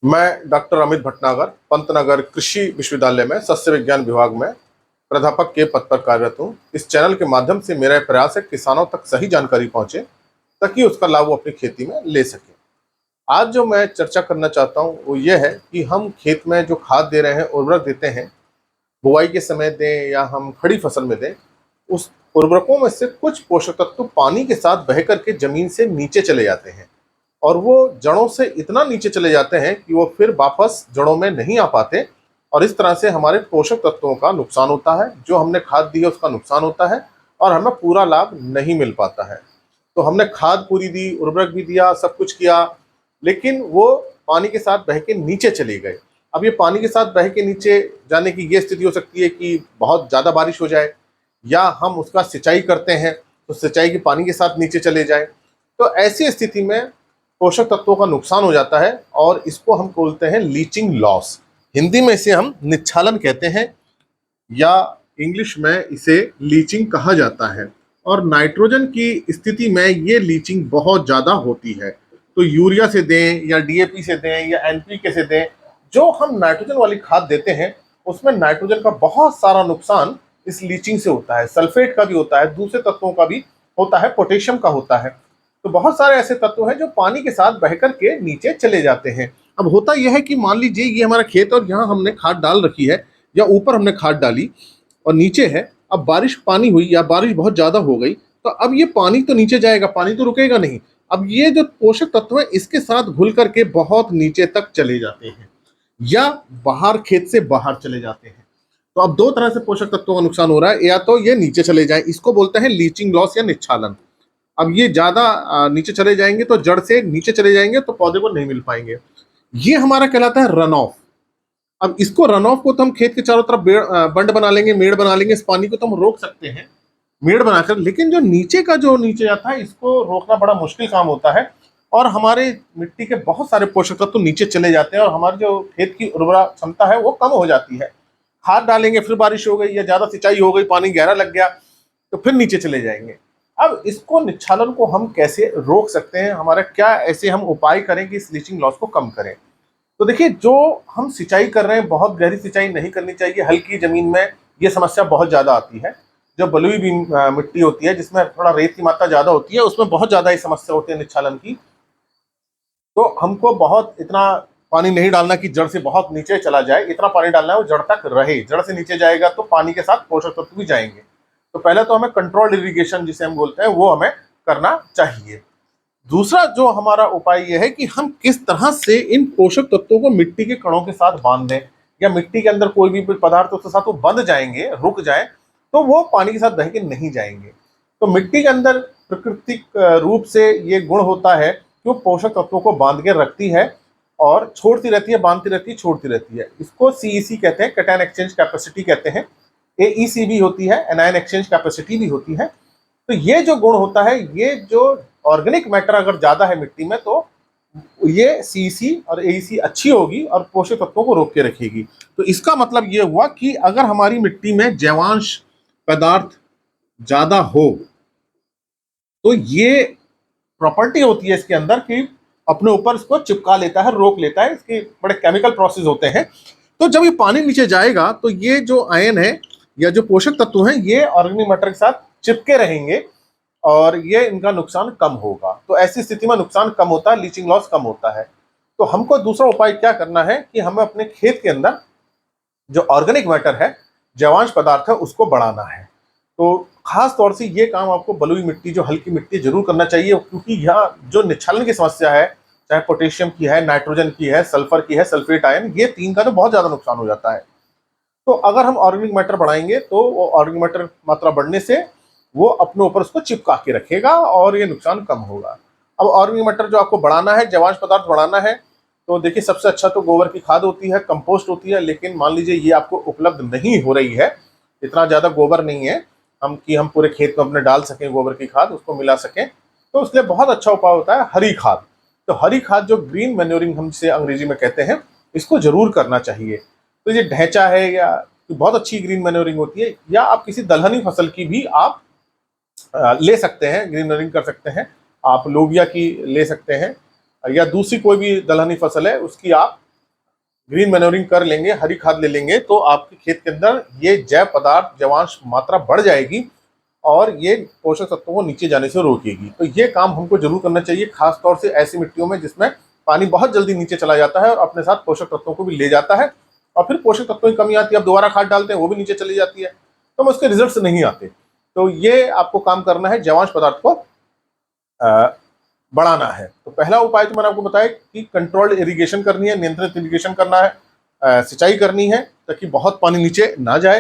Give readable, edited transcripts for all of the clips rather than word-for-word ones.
मैं डॉक्टर अमित भटनागर पंतनगर कृषि विश्वविद्यालय में सस्य विज्ञान विभाग में प्राध्यापक के पद पर कार्यरत हूँ। इस चैनल के माध्यम से मेरा प्रयास है किसानों तक सही जानकारी पहुंचे ताकि उसका लाभ वो अपनी खेती में ले सके। आज जो मैं चर्चा करना चाहता हूँ वो ये है कि हम खेत में जो खाद दे रहे हैं, उर्वरक देते हैं, बुआई के समय दें या हम खड़ी फसल में दें, उस उर्वरकों में से कुछ पोषक तत्व पानी के साथ बह करके जमीन से नीचे चले जाते हैं और वो जड़ों से इतना नीचे चले जाते हैं कि वो फिर वापस जड़ों में नहीं आ पाते और इस तरह से हमारे पोषक तत्वों का नुकसान होता है। जो हमने खाद दी है उसका नुकसान होता है और हमें पूरा लाभ नहीं मिल पाता है। तो हमने खाद पूरी दी, उर्वरक भी दिया, सब कुछ किया, लेकिन वो पानी के साथ बह के नीचे चले गए। अब ये पानी के साथ बह के नीचे जाने की ये स्थिति हो सकती है कि बहुत ज़्यादा बारिश हो जाए या हम उसका सिंचाई करते हैं तो सिंचाई के पानी के साथ नीचे चले जाए। तो ऐसी स्थिति में पोषक तत्वों का नुकसान हो जाता है और इसको हम बोलते हैं लीचिंग लॉस। हिंदी में इसे हम निच्छालन कहते हैं या इंग्लिश में इसे लीचिंग कहा जाता है। और नाइट्रोजन की स्थिति में ये लीचिंग बहुत ज़्यादा होती है। तो यूरिया से दें या डीएपी से दें या एनपीके से दें, जो हम नाइट्रोजन वाली खाद देते हैं उसमें नाइट्रोजन का बहुत सारा नुकसान इस लीचिंग से होता है। सल्फेट का भी होता है, दूसरे तत्वों का भी होता है, पोटेशियम का होता है। तो बहुत सारे ऐसे तत्व हैं जो पानी के साथ बहकर के नीचे चले जाते हैं। अब होता यह है कि मान लीजिए ये हमारा खेत और यहाँ हमने खाद डाल रखी है या ऊपर हमने खाद डाली और नीचे है, अब बारिश पानी हुई या बारिश बहुत ज़्यादा हो गई तो अब ये पानी तो नीचे जाएगा, पानी तो रुकेगा नहीं। अब ये जो पोषक तत्व है इसके साथ घुल करके बहुत नीचे तक चले जाते हैं या बाहर खेत से बाहर चले जाते हैं। तो अब दो तरह से पोषक तत्वों का नुकसान हो रहा है, या तो ये नीचे चले जाए, इसको बोलते हैं लीचिंग लॉस या निच्छालन। अब ये ज्यादा नीचे चले जाएंगे तो जड़ से नीचे चले जाएंगे तो पौधे को नहीं मिल पाएंगे। ये हमारा कहलाता है रन ऑफ। अब इसको रन ऑफ को तो हम खेत के चारों तरफ बंड बना लेंगे, मेड़ बना लेंगे, इस पानी को तो हम रोक सकते हैं मेड़ बनाकर, लेकिन जो नीचे का जो नीचे जाता है इसको रोकना बड़ा मुश्किल काम होता है और हमारे मिट्टी के बहुत सारे पोषक तत्व तो नीचे चले जाते हैं और हमारी जो खेत की उर्वरा क्षमता है वो कम हो जाती है। खाद डालेंगे, फिर बारिश हो गई या ज्यादा सिंचाई हो गई, पानी गहरा लग गया तो फिर नीचे चले जाएंगे। अब इसको निच्छालन को हम कैसे रोक सकते हैं, हमारा क्या ऐसे हम उपाय करें कि इस लीचिंग लॉस को कम करें। तो देखिए, जो हम सिंचाई कर रहे हैं बहुत गहरी सिंचाई नहीं करनी चाहिए। हल्की जमीन में ये समस्या बहुत ज़्यादा आती है। जो बलुई भी मिट्टी होती है जिसमें थोड़ा रेत की मात्रा ज़्यादा होती है उसमें बहुत ज़्यादा ये समस्या होती है निच्छालन की। तो हमको बहुत इतना पानी नहीं डालना कि जड़ से बहुत नीचे चला जाए, इतना पानी डालना है वो जड़ तक रहे। जड़ से नीचे जाएगा तो पानी के साथ पोषक तत्व भी जाएंगे। तो पहले तो हमें कंट्रोल्ड इरिगेशन जिसे हम बोलते हैं वो हमें करना चाहिए। दूसरा जो हमारा उपाय यह है कि हम किस तरह से इन पोषक तत्वों को मिट्टी के कणों के साथ बांध दें या मिट्टी के अंदर कोई भी पदार्थ उसके साथ वो बंध जाएंगे, रुक जाए तो वो पानी के साथ बह के नहीं जाएंगे। तो मिट्टी के अंदर प्राकृतिक रूप से ये गुण होता है कि वो पोषक तत्वों को बांध के रखती है और छोड़ती रहती है, बांधती रहती है, छोड़ती रहती है। इसको सीईसी कहते हैं, कैटायन एक्सचेंज कैपेसिटी कहते हैं। एईसी भी होती है, एनायन एक्सचेंज कैपेसिटी भी होती है। तो ये जो गुण होता है, ये जो ऑर्गेनिक मैटर अगर ज्यादा है मिट्टी में तो ये सीईसी और एईसी अच्छी होगी और पोषक तत्वों को रोक के रखेगी। तो इसका मतलब ये हुआ कि अगर हमारी मिट्टी में जैवांश पदार्थ ज्यादा हो तो ये प्रॉपर्टी होती है इसके अंदर कि अपने ऊपर इसको चिपका लेता है, रोक लेता है। इसके बड़े केमिकल प्रोसेस होते हैं। तो जब ये पानी नीचे जाएगा तो ये जो आयन है या जो पोषक तत्व हैं ये ऑर्गेनिक मैटर के साथ चिपके रहेंगे और ये इनका नुकसान कम होगा। तो ऐसी स्थिति में नुकसान कम होता है, लीचिंग लॉस कम होता है। तो हमको दूसरा उपाय क्या करना है कि हमें अपने खेत के अंदर जो ऑर्गेनिक मैटर है, जैवांश पदार्थ है, उसको बढ़ाना है। तो खास तौर से ये काम आपको बलुई मिट्टी, जो हल्की मिट्टी, जरूर करना चाहिए, क्योंकि यहाँ जो निच्छालन की समस्या है, चाहे पोटेशियम की है, नाइट्रोजन की है, सल्फर की है, सल्फेट आयन, ये तीन का तो बहुत ज्यादा नुकसान हो जाता है। तो अगर हम ऑर्गेनिक मैटर बढ़ाएंगे तो वो ऑर्गेनिक मैटर मात्रा बढ़ने से वो अपने ऊपर उसको चिपका के रखेगा और ये नुकसान कम होगा। अब ऑर्गेनिक मैटर जो आपको बढ़ाना है, जैवांश पदार्थ बढ़ाना है, तो देखिए सबसे अच्छा तो गोबर की खाद होती है, कंपोस्ट होती है। लेकिन मान लीजिए ये आपको उपलब्ध नहीं हो रही है, इतना ज़्यादा गोबर नहीं है हम पूरे खेत में अपने डाल सकें गोबर की खाद, उसको मिला सकें, तो उसके लिए बहुत अच्छा उपाय होता है हरी खाद। तो हरी खाद जो ग्रीन मैन्योरिंग हम जिसे अंग्रेजी में कहते हैं, इसको जरूर करना चाहिए। तो ये ढैंचा है या बहुत अच्छी ग्रीन मैन्योरिंग होती है, या आप किसी दलहनी फसल की भी आप ले सकते हैं, ग्रीन मैन्योरिंग कर सकते हैं। आप लोबिया की ले सकते हैं या दूसरी कोई भी दलहनी फसल है उसकी आप ग्रीन मैन्योरिंग कर लेंगे, हरी खाद ले लेंगे, तो आपके खेत के अंदर ये जैव पदार्थ, जवांश मात्रा बढ़ जाएगी और ये पोषक तत्वों को नीचे जाने से रोकेगी। तो ये काम हमको जरूर करना चाहिए, खास तौर से ऐसी मिट्टियों में जिसमें पानी बहुत जल्दी नीचे चला जाता है और अपने साथ पोषक तत्वों को भी ले जाता है, और फिर पोषक तत्वों की कमी आती है, अब दोबारा खाद डालते हैं वो भी नीचे चली जाती है, तो उसके रिजल्ट नहीं आते। तो ये आपको काम करना है, जवांश पदार्थ को बढ़ाना है। तो पहला उपाय तो मैंने आपको बताया कि कंट्रोल्ड इरिगेशन करनी है, नियंत्रित इरिगेशन करना है, सिंचाई करनी है ताकि बहुत पानी नीचे ना जाए।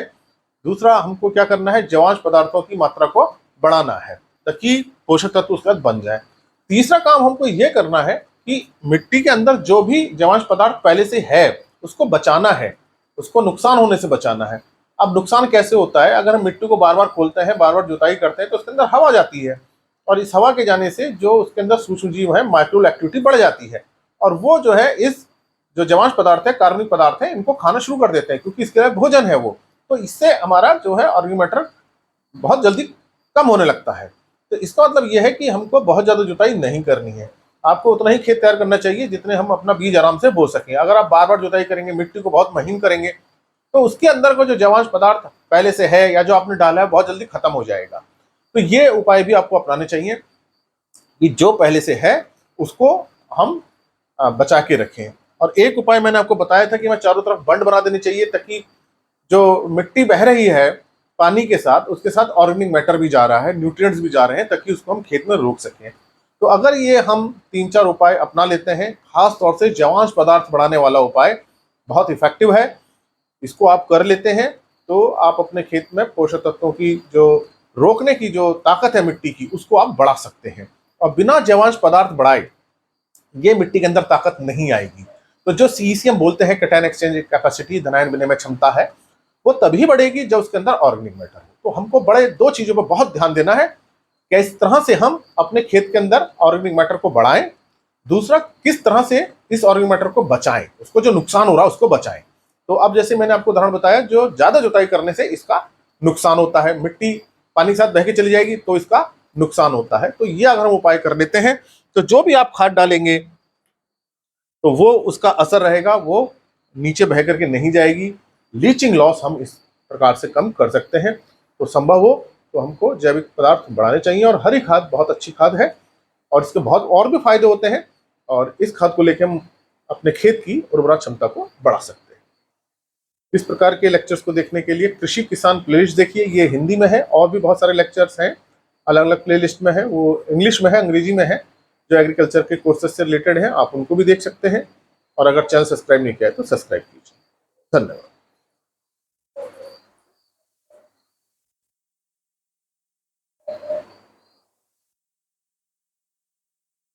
दूसरा, हमको क्या करना है, जवांश पदार्थों की मात्रा को बढ़ाना है ताकि पोषक तत्व उसके बाद बन जाए। तीसरा काम हमको ये करना है कि मिट्टी के अंदर जो भी जवांश पदार्थ पहले से है उसको बचाना है, उसको नुकसान होने से बचाना है। अब नुकसान कैसे होता है, अगर हम मिट्टी को बार बार खोलते हैं, बार बार जुताई करते हैं, तो उसके अंदर हवा जाती है और इस हवा के जाने से जो उसके अंदर सूक्ष्म जीव है, माइक्रो एक्टिविटी बढ़ जाती है और वो जो है इस जो जवांश पदार्थ है, कार्बनिक पदार्थ है, इनको खाना शुरू कर देते हैं क्योंकि इसके लिए भोजन है वो। तो इससे हमारा जो है ऑर्गेनिक मैटर बहुत जल्दी कम होने लगता है। तो इसका मतलब यह है कि हमको बहुत ज्यादा जुताई नहीं करनी है, आपको उतना ही खेत तैयार करना चाहिए जितने हम अपना बीज आराम से बो सकें। अगर आप बार बार जुताई करेंगे, मिट्टी को बहुत महीन करेंगे, तो उसके अंदर का जो जवांश पदार्थ पहले से है या जो आपने डाला है बहुत जल्दी खत्म हो जाएगा। तो ये उपाय भी आपको अपनाने चाहिए कि जो पहले से है उसको हम बचा के रखें। और एक उपाय मैंने आपको बताया था कि मैं चारों तरफ बंड बना देनी चाहिए ताकि जो मिट्टी बह रही है पानी के साथ, उसके साथ ऑर्गेनिक मैटर भी जा रहा है, न्यूट्रिएंट्स भी जा रहे हैं, ताकि उसको हम खेत में रोक सकें। तो अगर ये हम 3-4 उपाय अपना लेते हैं, खास तौर से जवांश पदार्थ बढ़ाने वाला उपाय बहुत इफेक्टिव है, इसको आप कर लेते हैं तो आप अपने खेत में पोषक तत्वों की जो रोकने की जो ताकत है मिट्टी की, उसको आप बढ़ा सकते हैं। और बिना जवांश पदार्थ बढ़ाए ये मिट्टी के अंदर ताकत नहीं आएगी। तो जो सीईसी बोलते हैं, कैटायन एक्सचेंज कैपेसिटी, धनायन विनिमय क्षमता है, वो तभी बढ़ेगी जब उसके अंदर ऑर्गेनिक मैटर हो। तो हमको बड़े 2 चीजों पर बहुत ध्यान देना है, किस तरह से हम अपने खेत के अंदर ऑर्गेनिक मैटर को बढ़ाएं, दूसरा किस तरह से इस ऑर्गेनिक मैटर को बचाएं, उसको जो नुकसान हो रहा है उसको बचाएं। तो अब जैसे मैंने आपको उदाहरण बताया, जो ज्यादा जुताई करने से इसका नुकसान होता है, मिट्टी पानी के साथ बह के चली जाएगी तो इसका नुकसान होता है। तो ये अगर हम उपाय कर लेते हैं तो जो भी आप खाद डालेंगे तो वो उसका असर रहेगा, वो नीचे बह करके नहीं जाएगी। लीचिंग लॉस हम इस प्रकार से कम कर सकते हैं। तो संभव हो तो हमको जैविक पदार्थ बढ़ाने चाहिए, और हरी खाद बहुत अच्छी खाद है और इसके बहुत और भी फायदे होते हैं, और इस खाद को लेकर हम अपने खेत की उर्वरा क्षमता को बढ़ा सकते हैं। इस प्रकार के लेक्चर्स को देखने के लिए कृषि किसान प्लेलिस्ट देखिए, ये हिंदी में है, और भी बहुत सारे लेक्चर्स हैं अलग अलग प्लेलिस्ट में है, वो इंग्लिश में है, अंग्रेजी में है, जो एग्रीकल्चर के कोर्सेज से रिलेटेड हैं, आप उनको भी देख सकते हैं। और अगर चैनल सब्सक्राइब नहीं किया है तो सब्सक्राइब कीजिए। धन्यवाद।